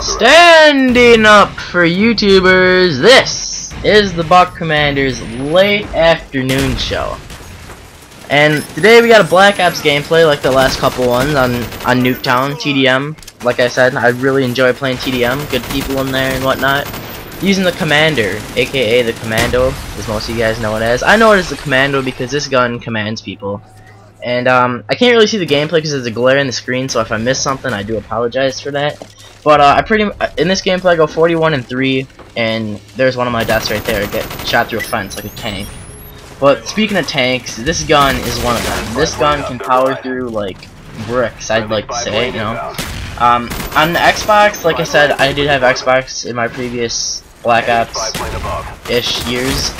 Standing up for YouTubers, this is the Buck Commander's late afternoon show. And today we got a Black Ops gameplay like the last couple ones on Nuketown, TDM. Like I said, I really enjoy playing TDM, good people in there and whatnot. Using the Commander, aka the Commando, as most of you guys know it as. I know it as the Commando because this gun commands people. And I can't really see the gameplay because there's a glare in the screen, so if I miss something, I do apologize for that. But in this gameplay, I go 41-3, and there's one of my deaths right there. I get shot through a fence like a tank. But speaking of tanks, this gun is one of them. This gun can power through like bricks, I'd like to say, you know. On the Xbox, like I said, I did have Xbox in my previous Black Ops-ish years.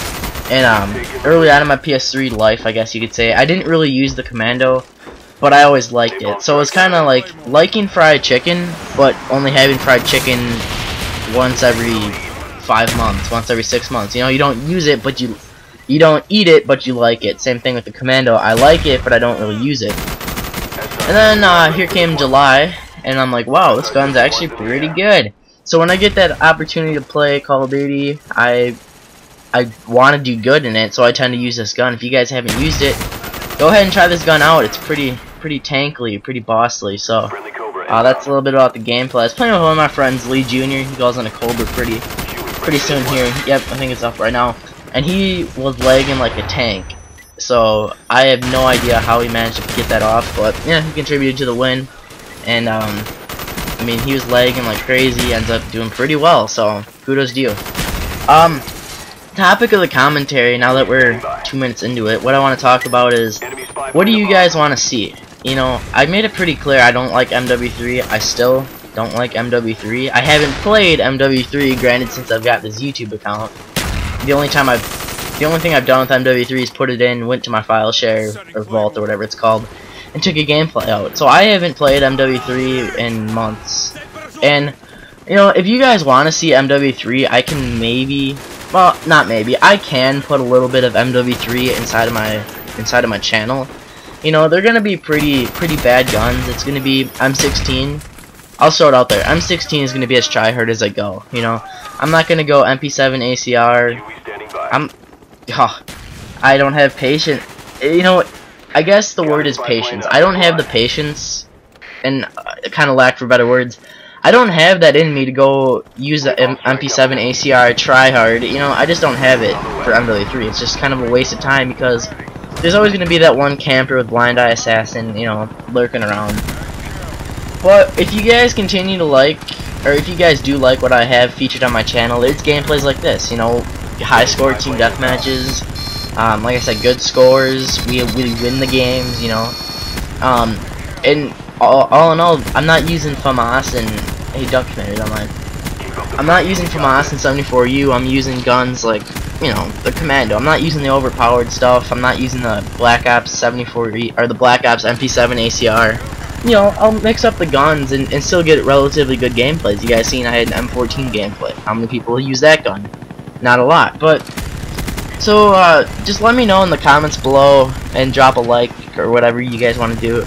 And early on in my PS3 life, I guess you could say, I didn't really use the Commando, but I always liked it. So it was kind of like liking fried chicken, but only having fried chicken once every 5 months, once every 6 months. You know, you don't use it, but you don't eat it, but you like it. Same thing with the Commando. I like it, but I don't really use it. And then here came July, and I'm like, wow, this gun's actually pretty good. So when I get that opportunity to play Call of Duty, I want to do good in it, so I tend to use this gun. If you guys haven't used it, go ahead and try this gun out. It's pretty tankly, pretty bossly. So that's a little bit about the gameplay. I was playing with one of my friends, Lee Jr. He goes on a Cobra pretty soon here. Yep, I think it's up right now. And he was lagging like a tank. So I have no idea how he managed to get that off, but yeah, he contributed to the win. And I mean, he was lagging like crazy. He ends up doing pretty well. So kudos to you. Topic of the commentary, now that we're 2 minutes into it, what I want to talk about is, what do you guys want to see? You know, I made it pretty clear I don't like MW3. I still don't like MW3. I haven't played MW3, granted, since I've got this YouTube account. The only thing I've done with MW3 is put it in, went to my file share, or vault, or whatever it's called, and took a gameplay out. So I haven't played MW3 in months. And, you know, if you guys want to see MW3, I can maybe... well, not maybe. I can put a little bit of MW3 inside of my channel. You know, they're gonna be pretty bad guns. It's gonna be M16. I'll throw it out there. M16 is gonna be as tryhard as I go. You know, I'm not gonna go MP7 ACR. I don't have patience. You know, I guess the word is patience. I don't have the patience, and kind of lack for better words. I don't have that in me to go use the MP7 ACR tryhard. You know, I just don't have it for MW3. It's just kind of a waste of time because there's always going to be that one camper with blind eye assassin, you know, lurking around. But if you guys continue to like, or if you guys do like what I have featured on my channel, it's gameplays like this. You know, high score team deathmatches. Like I said, good scores. We win the games. You know, and all in all, I'm not using FAMAS and hey, Duck Commander, don't mind. I'm not using FAMAS and 74U. I'm using guns like, you know, the Commando. I'm not using the overpowered stuff. I'm not using the Black Ops 74E or the Black Ops MP7 ACR. You know, I'll mix up the guns and still get relatively good gameplays. You guys seen I had an M14 gameplay. How many people use that gun? Not a lot. But so just let me know in the comments below and drop a like or whatever you guys want to do.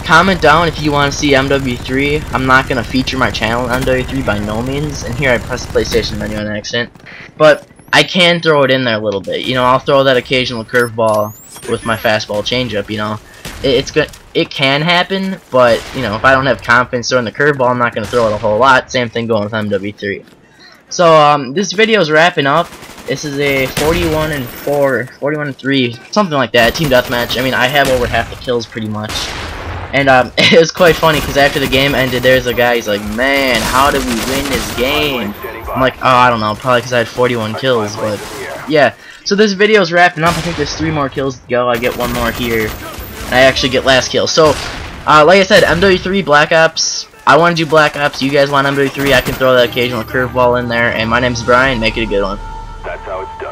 Comment down if you want to see MW3. I'm not going to feature my channel on MW3 by no means. And here I pressed the PlayStation menu on accident. But I can throw it in there a little bit. You know, I'll throw that occasional curveball with my fastball changeup, you know. It's good. It can happen, but, you know, if I don't have confidence throwing the curveball, I'm not going to throw it a whole lot. Same thing going with MW3. So, this video is wrapping up. This is a 41-4, 41-3, something like that, team deathmatch. I mean, I have over half the kills pretty much. And it was quite funny because after the game ended, there's a guy, he's like, man, how did we win this game? I'm like, oh, I don't know, probably because I had 41 kills, but yeah. So this video is wrapping up. I think there's 3 more kills to go. I get 1 more here, and I actually get last kill. So, like I said, MW3, Black Ops. I want to do Black Ops. You guys want MW3, I can throw that occasional curveball in there. And my name's Brian. Make it a good one. That's how it's done.